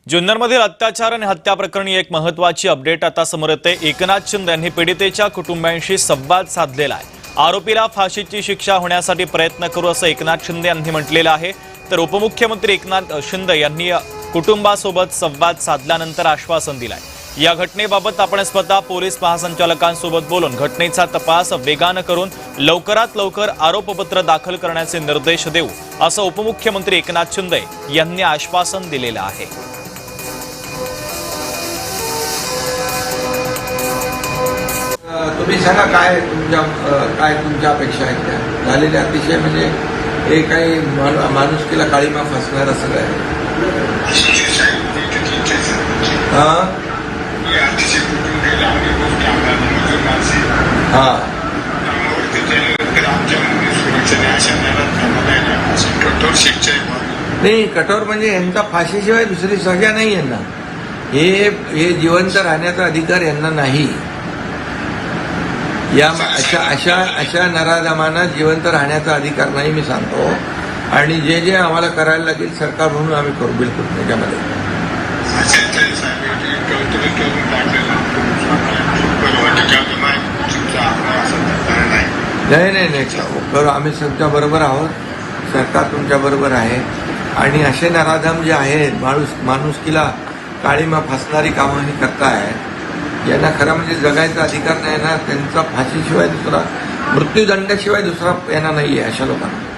जुन्नरमधील अत्याचार आणि हत्या प्रकरणी एक महत्त्वाची अपडेट आता समोर येते। एकनाथ शिंदे यांनी पीडितेच्या कुटुंबियांशी संवाद साधलेला आहे। आरोपीला फाशीची शिक्षा होण्यासाठी प्रयत्न करू असं एकनाथ शिंदे यांनी म्हटलेलं आहे। तर उपमुख्यमंत्री एकनाथ शिंदे यांनी कुटुंबासोबत संवाद साधल्यानंतर आश्वासन दिलंय। या घटनेबाबत आपण स्वतः पोलीस महासंचालकांसोबत बोलून घटनेचा तपास वेगाने करून लवकरात लवकर आरोपपत्र दाखल करण्याचे निर्देश देऊ असं उपमुख्यमंत्री एकनाथ शिंदे यांनी आश्वासन दिलेलं आहे। तुम्ही सांगा काय तुमच्या अपेक्षा आहेत त्या झालेले अतिशय म्हणजे हे काही माणुसकीला काळीमा फसणारं सगळं आहे। नाही, कठोर म्हणजे यांचा फाशीशिवाय दुसरी सजा नाही यांना। हे जिवंत राहण्याचा अधिकार यांना नाही। या अशा नराधमांना जिवंत राहण्याचा अधिकार नाही मी सांगतो। आणि जे आम्हाला करायला लागेल सरकार म्हणून आम्ही करू, बिलकुल त्याच्यामध्ये नाही करू। आम्ही तुमच्या बरोबर आहोत, सरकार तुमच्या बरोबर आहे। आणि असे नराधम जे आहेत माणुसकीला काळीमा फासणारी कामं ही करताय, यांना खरं म्हणजे जगायचा अधिकार नाही ना। त्यांचा फाशीशिवाय दुसरा, मृत्यूदंडाशिवाय दुसरा यांना नाही आहे अशा लोकांना।